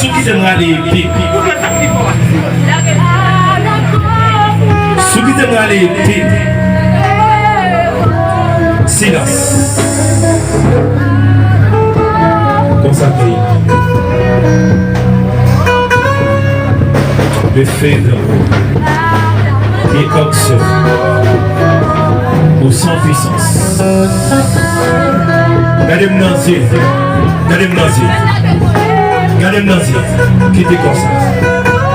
Sous qui t'aimerais aller pique. Sous qui t'aimerais aller pique. Silence. Consacré. Le fèvre et oxyre au sans puissance. Gardez-moi dans les yeux. Gardez-moi dans les yeux. Gardez-moi dans les yeux. Quittez comme ça.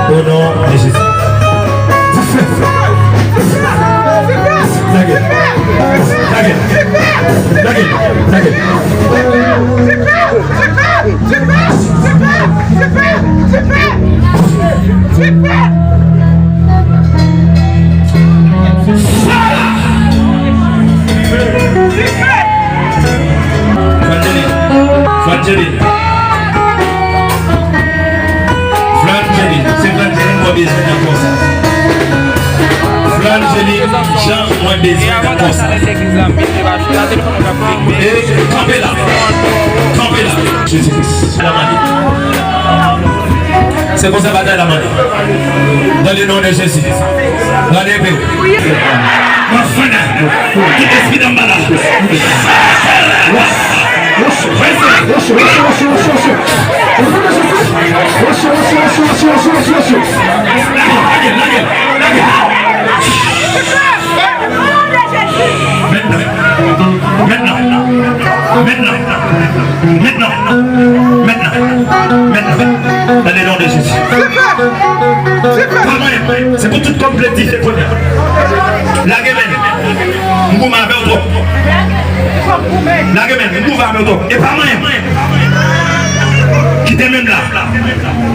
Au nom de Jésus. La gueule. La gueule. La gueule. La gueule. Flangeline. C'est Flangeline, moi besoin d'un ça. Flangeline, Jean, moi besoin d'un ça. Campez là. Campez là. Jésus-Christ. La main. C'est pour ça que la main. Dans le nom de Jésus. Dans les pays. Ma fana. Qui t'esprit d'en bas là. Maintenant, dans le nom de Jésus. C'est pour toute complétité. La gueule, nous m'avons trop. La gueule, nous m'avons trop. Et pas moi. Qui t'es même là.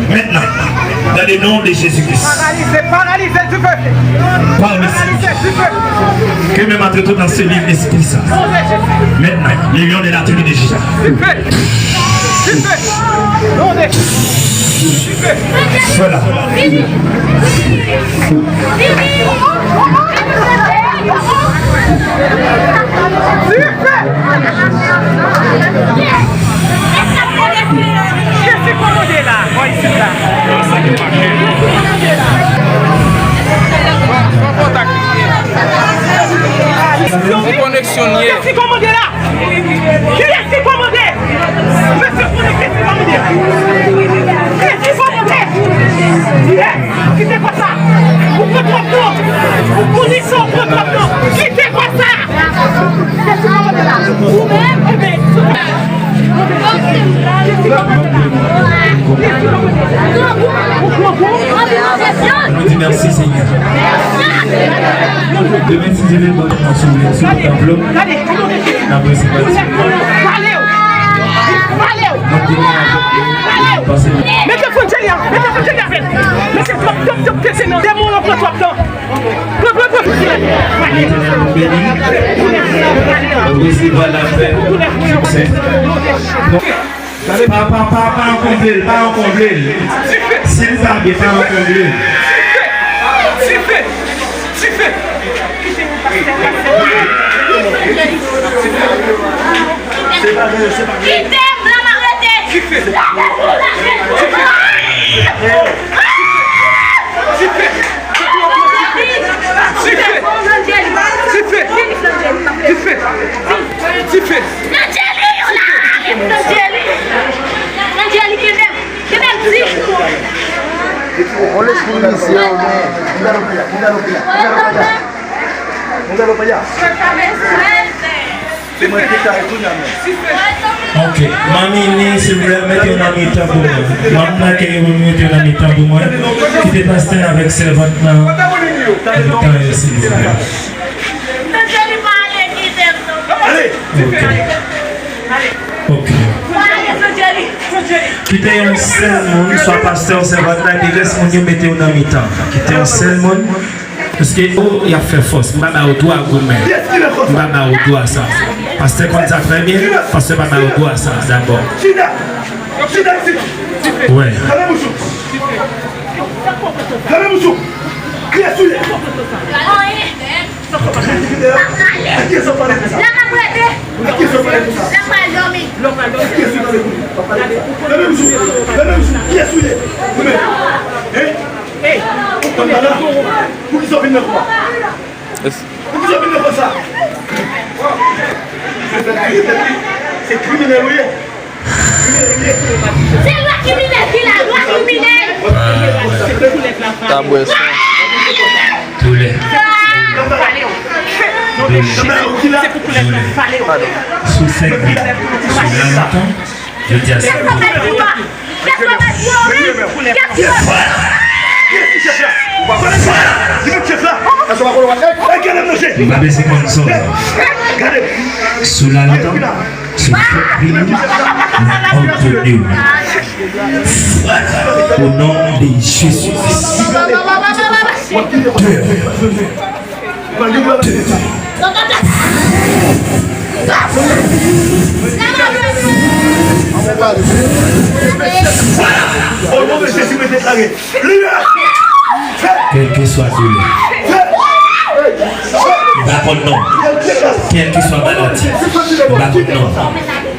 Maintenant, dans le nom de Jésus-Christ. Paralysé, tu peux. Paralysé, tu peux. Que même entre tout dans ce livre Esprit Saint. Maintenant, les lions de la tribu de Jésus. Voilà. Qu'est-ce commandé là? Moi ici là. Connexionnier. Qu'est-ce commandé là? Qu'est-ce commandé? Monsieur connecté, qu'est-ce commandé? Qu'est-ce commandé? Quittez pas ça. Vous prenez trop temps. Vous prenez ça, vous prenez trop temps. Quittez pas ça. Qu'est-ce commandé là? Vous-même, Je dis merci Seigneur. Demain si je vais me souvenir sur le tableau. Après c'est parti. Mettez Frontier, mettez Frontier avec. Mettez top, c'est non. Des mots, on prend top temps. Recevez la paix. Pas en combler, pas en combler. S'il va bien, pas en combler. C'est pas vrai, c'est pas vrai. Qui t'aime, la m'arrêter. On laisse pour ici, ok, mamie, si vous voulez mettre un ami temps pour moi, maintenant que vous mettez un ami temps pour moi, qui est pasteur avec servante là, ok. Quittez un seul monde, soit pasteur, servante là, et laisse mon Dieu mettre un ami temps. Quittez un seul monde. Parce que il a fait force, je ne vais pas au doigt à vous-même. Je ne vais pas au doigt à ça. Parce que quand ça fait bien, parce que je ne vais pas au doigt à ça d'abord. Ouais. C'est criminel, oui. C'est loi criminelle qui la loi criminelle. Tous les. Sous cette vie, sous longtemps, je dis à ça. Il va baisser comme ça. Sous la longtemps, sous cette vie, au nom de Jésus. Quel que soit douleur, d'accord non, quel que soit maladie, d'accord non,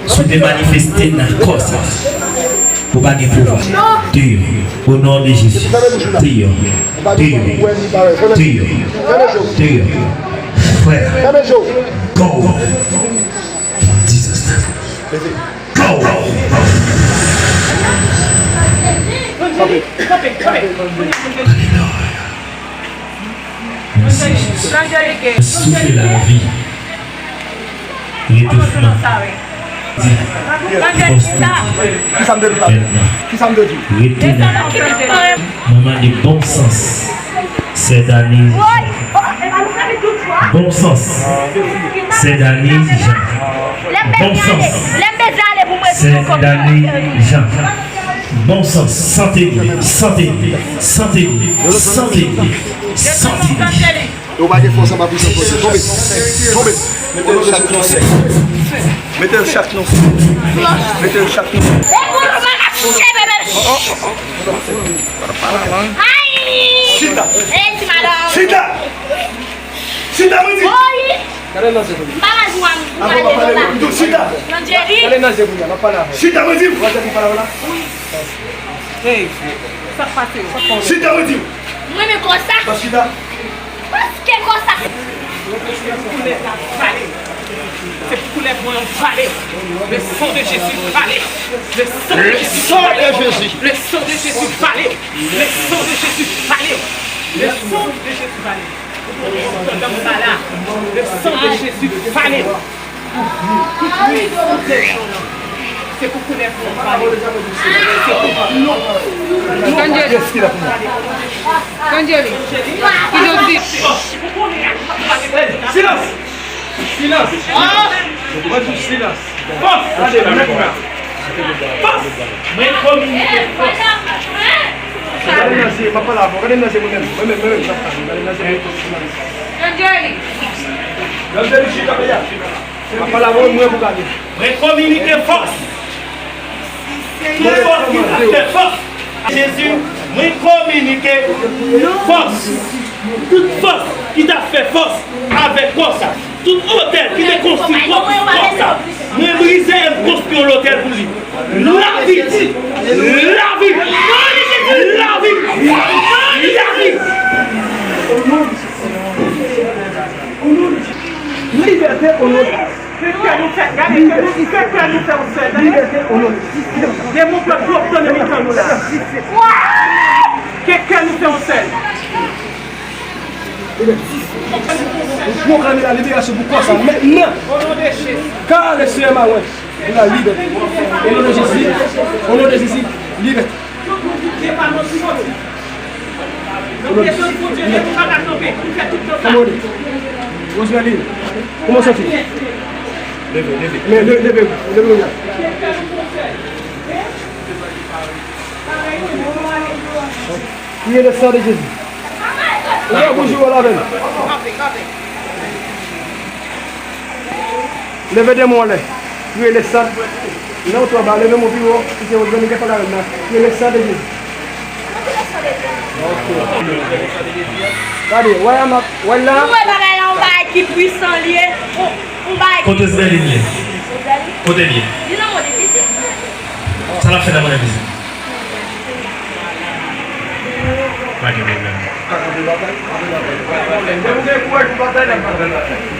sous des manifestés dans le corps, pour pas de pouvoir, Dieu, au nom de Jésus, Dieu, Dieu, Dieu, Dieu, frère, go, Jesus, go. Souffle la vie. L'étouffement. Moment de bon sens. C'est d'année. Bon sens. C'est d'année. Bon sens. C'est d'année. Bon sens, santé, santé, santé, santé, santé. On va défoncer ma puissance. Tombez, tombez. Mettez le chaque nom. Mettez le chaque nom. Mettez le chaque nom. Sida. Sida. Sida, me dit. Sida. Sida, me dit. Sida, me dit. Moi, mais quoi ça? Sida. Parce que quoi ça? C'est pour les moyens de parler. Le sang de Jésus parler. Le sang de Jésus Le sang de Jésus parler. Le sang de Jésus parler. Le sang de Jésus parler. Le sang de Jésus parler. C'est pour que les moyens de parler. Silence. Silence. Silence. Force. Force. Mais communiquer force. Mais communiquer force. Toute force qui fait force. Jésus, mais communiquer force. Toute force qui t'a fait force avec force. Tout hôtel qui te construit force. Mais briser et construire l'hôtel pour lui. La vie. La vie. La vie. La vie. Liberté au nom de Liberté au nom de mon peuple autonomie dans nous là. Quelqu'un nous fait en scène. Nous proclamons la libération pour quoi ça? Maintenant, car le Seigneur m'a ouais, la liberté. Au nom de Jésus, liberté. Rosemary, comment ça fait? Levez-vous. Priez le sang de Jésus. Bonjour à la veille. Levez des mots là. Priez le sang. Non, toi, levez mon bureau. Priez le sang de Jésus. Regardez, voilà. On va qui puissant lié. On va Côté Zéline. Côté lié. Ça l'a fait dans mon avis. Pas de problème.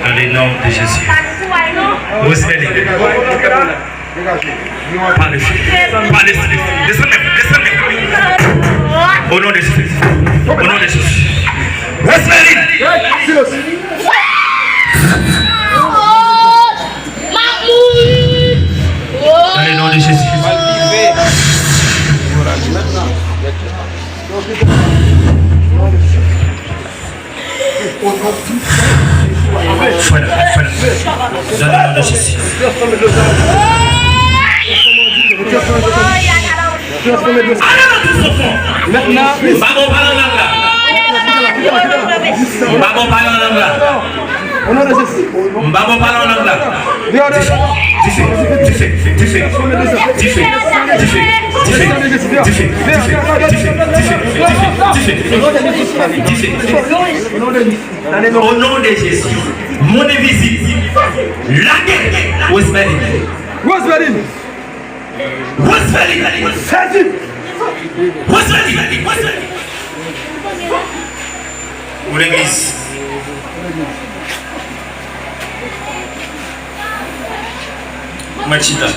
Dans le nom de Jésus. Où est-ce qu'elle est? Pas de feu. Pas de feu. Descendez. Au nom de Jésus. Au nom de Jésus. Où est-ce qu'elle est? Dans le nom de Jésus. Voilà. Dans le nom de Jésus. Maintenant, au nom de Jésus. Au nom de Jésus, mon invisible, la guerre, Rosemary. Mon église. Machita.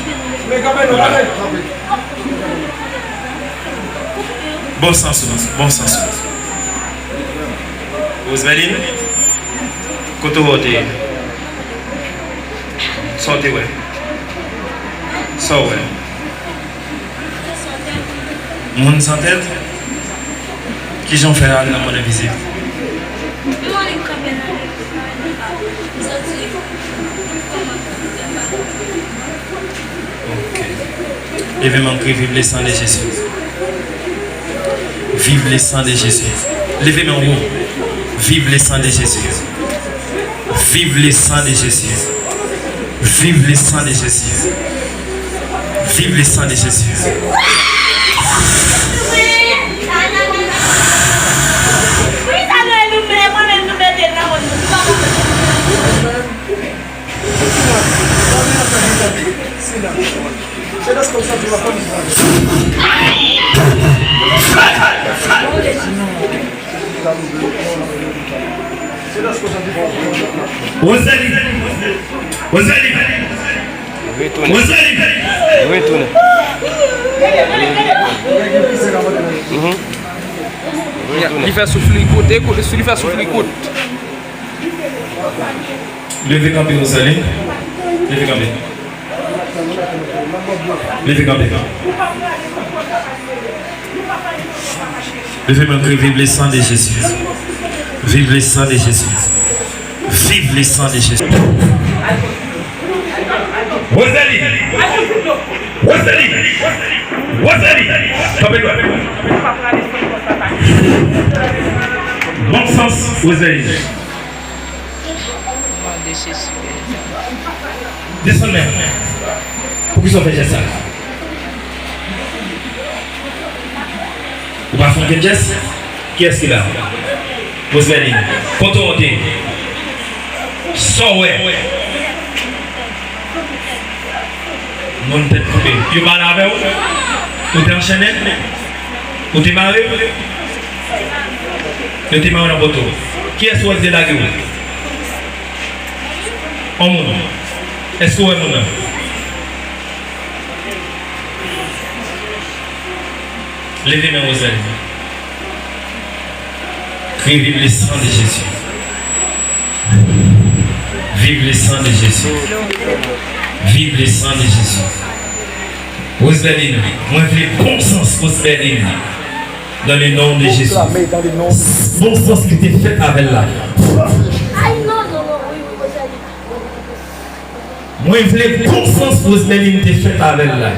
Bon sens. Rosemary, quand vous votez, sortez, ouais. Sortez, ouais. Mon sans tête, qui j'en fais là dans mon visite? Ok. Levez-moi cri, vive le sang de Jésus. Vive le sang de Jésus. Levez-moi en haut. Vive le sang de Jésus. Vive le sang de Jésus. Vive le sang de Jésus. Vive le sang de Jésus. Il fait souffler côté, il fait souffler côté. Levez camper, vous allez. Levez camper. Levez camper. Levez-moi que vive le sang de Jésus. Vive le sang de Jésus. Vive le sang de Jésus. Bon sens, vous allez. Descendez. Pour qu'ils soient fait ça. Vous passez un geste. Qui est-ce qu'il a? Vous allez. Quand on dit, so ouais. Mon tête coupée. Tu vas laver où? Vous t'es enchaîné? Vous t'es marié? Vous t'es marié dans votre tour. Qui est-ce que vous êtes là? En mon nom. Est-ce que vous êtes mon nom? Levez-moi vos ailes. Criez, vive le sang de Jésus. Vive le sang de Jésus. Vive le sang de Jésus. Roseline, moi je fais bon sens, Roseline. Dans le nom de Jésus. Bon sens qui était fait avec là. Moi je fais bon sens, Roseline, qui était fait avec là.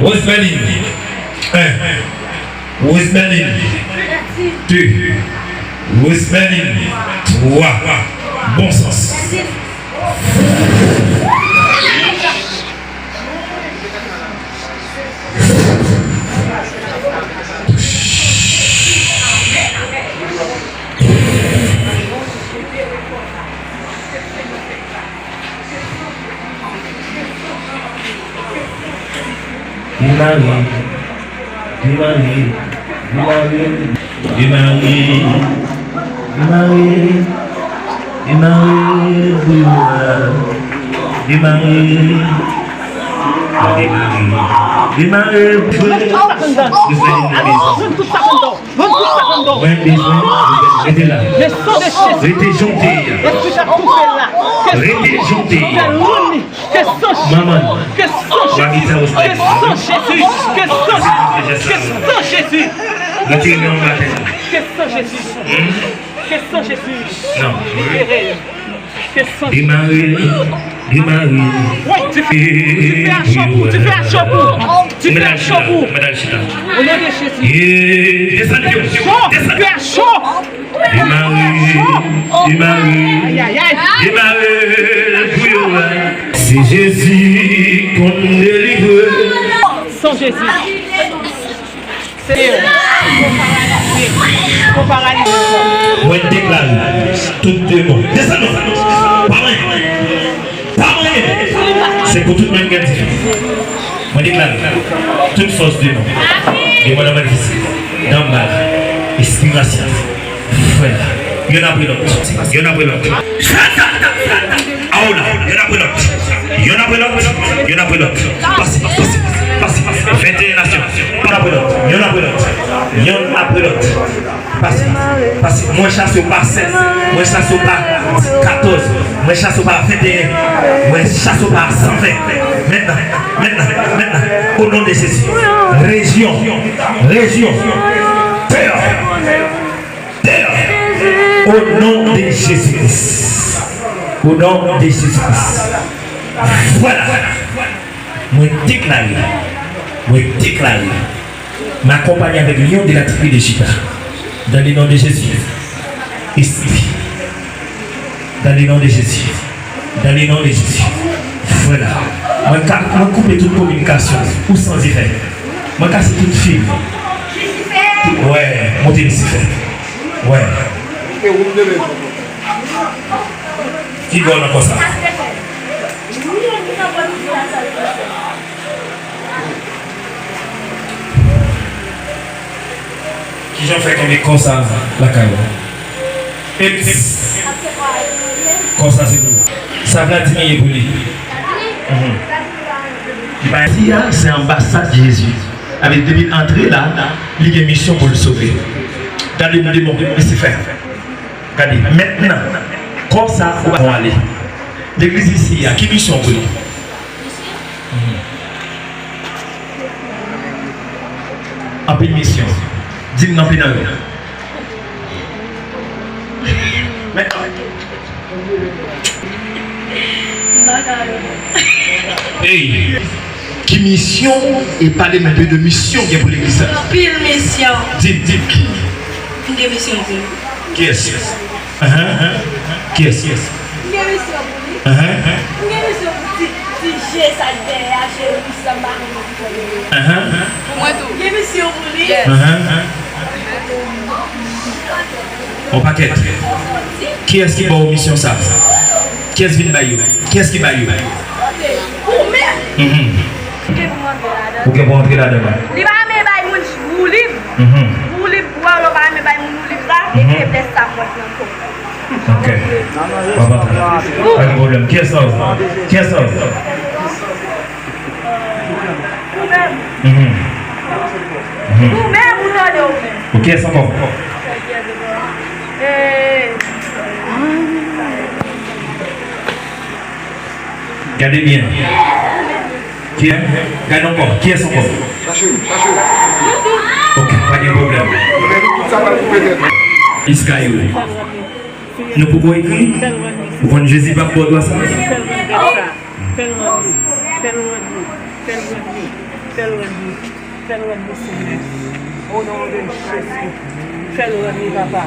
Roseline. 1. Roseline. 2. Roseline. 3. Bon sens. Tu fais un chapeau. Tu fais un chapeau. Tu fais un chapeau. Au nom de Jésus. Tu fais un chaud. C'est Jésus qu'on délivre. Sans Jésus. C'est faut paralyser. Moi, je déclare tout démon. Descendons. C'est pour tout le monde qui est différent. Moi, je déclare toute force démon. Et moi, dans ma vie, dans ma inspiration. Frère, il y en a pris l'autre. Il y en a pris l'autre. Il y en a pris l'autre. Il y en a pris l'autre. Passez. 21 nations. Il y en a pris l'autre. Il y en a pris l'autre. Il y en a pris l'autre. Passez. Moi, je chasse au pas 16. Moi, je chasse au pas 14. Moi, je chasse au pas 21. Moi, je chasse au pas 120. Maintenant, au nom de Jésus. Région. Terre. Au nom de Jésus-Christ. Au nom de Jésus-Christ. Voilà. Moi déclare. M'accompagner avec lion de la tribu de Juda. Dans le nom de Jésus. Esprit. Dans le nom de Jésus. Voilà. Moi couper toute communication. Ou sans effet. Moi casser toute fille. Ouais. Monter Lucifer. Ouais. Qui doit encore ça? Qui j'en fais comme ça la caille? Et puis, comme ça c'est bon. Ça va diminuer pour lui. C'est l'ambassade de Jésus. Avec depuis l'entrée là, il y a une mission pour le sauver. Dans le démon, Lucifer. Regardez, maintenant, comme ça, on va aller. L'église ici, il y a qui mission pour lui? En pleine mission. Dis-moi en pleine heure. Maintenant. Hey, qui mission et parler un peu de mission qui est pour l'église? Pile mission. Dis. Une mission pour lui. Qui est-ce? Qui est-ce? Une mission pour lui. Une mission pour lui. Si j'ai ça derrière, j'ai ça marre. Moi tout. Une mission pour lui. Au paquet. Qui est-ce qui va aux missions ça? Qui est-ce qui va y? Qui est-ce qui va y? Vous pouvez rentrer là-dedans. Il va me bailler mon livre. Mon livre, pour le va me bailler mon livre là et puis laisse ça moi encore. Ok. Pas de problème. Qui est ça? Qui est ça? Vous-même, vous donnez au même. Ok, c'est bon. Regardez bien. Qui est? Regardez encore. Qui est son corps? Ok, pas de problème. Israël. Nous pouvons écrire. Vous voyez Jésus va pour ça. Au nom de Jésus. Fais-le remis, papa.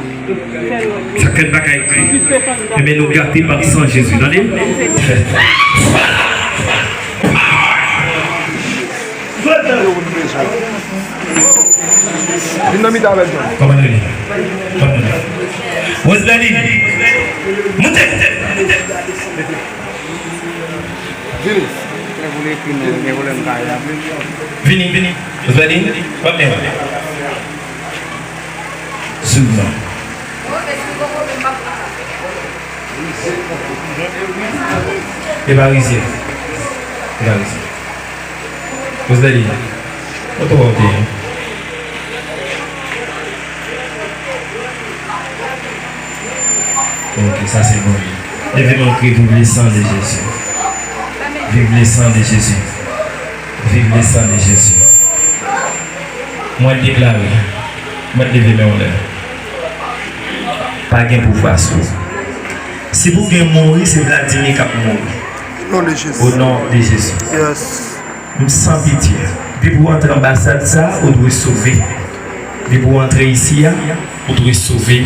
Chacun va écrire. Mais nous gardons par sang Jésus. Donnez. Comment on dit? Où est-ce que montez. Vini. Vous venez? Pas bien. Souvent. Et Parisien. Vous allez. Ok, ça c'est bon. Levez-moi crier, vive le sang de Jésus. Vive le sang de Jésus. Vive le sang de Jésus. Moi je déclare, moi je lever mes l'air. Pas de pouvoir sur. Si vous voulez mourir, c'est Vladimir qui a mourir. Au nom de Jésus. Yes. Sans pitié. Puis pour entrer en l'ambassade, ça, vous devez sauver. Puis pour entrer ici, vous devez sauver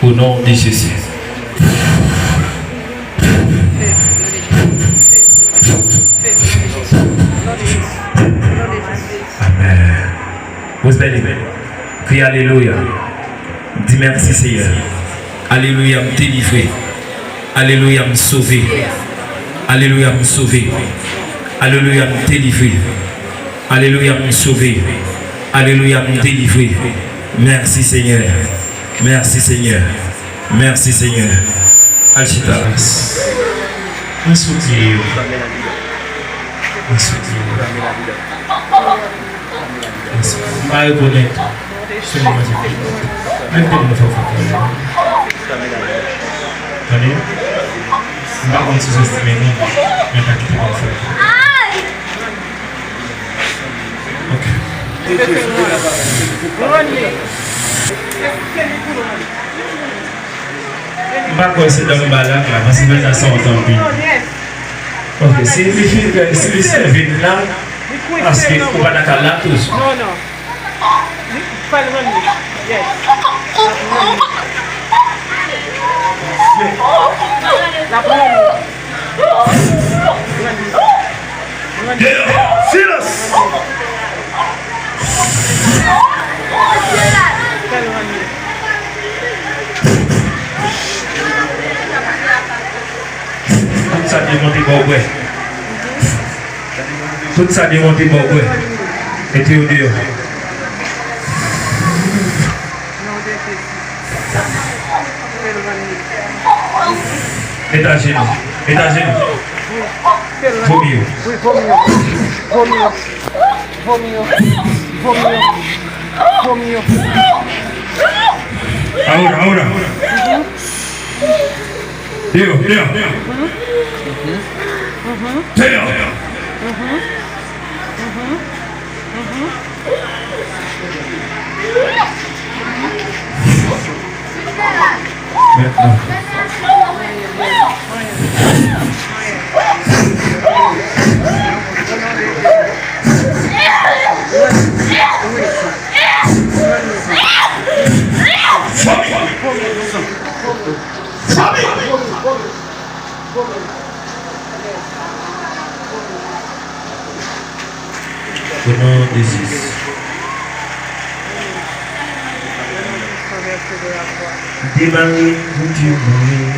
au nom de Jésus. Amen. Vous allez crier Alléluia. Dis merci Seigneur. Alléluia, me délivrer. Alléluia, me sauver. Alléluia, me sauver. Alléluia, me délivrer. Alléluia, me sauver. Alléluia, me délivrer. Merci Seigneur. Merci Seigneur. Merci Seigneur. Alchita. Un soutien. Un soutien. Pas reconnaître. Même pour nous faire. Attendez. Je ne vais pas sous-estimer non. Mais pas quitter mon frère. Ok. Je ne vais pas essayer dans le balade là, parce que ça sort en plus. Ok, si les services là, parce qu'il faut pas d'accord là tous. Non. Pas le running. Yes. La première. Silence! Tout ça démonté pour ouais. Tout ça démonté pour ouais. Et tu es au dehors. États-Unis. Vomio. Oui, vomio. Ahora. Dios. Maintenant. Au nom de Jésus. Démarrer pour Dieu mourir.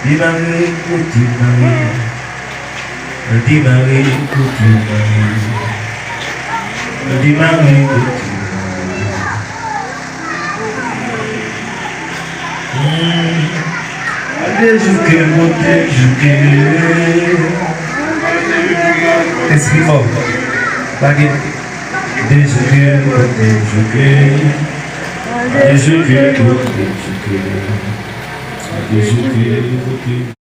Démarrer pour Dieu mourir. Démarrer pour Dieu mourir. Démarrer pour Dieu mourir. Déjouquer, mon déjouquer. Esprit mort. Baguette. Déjouquer, mon déjouquer. Déjouquer, mon déjouquer.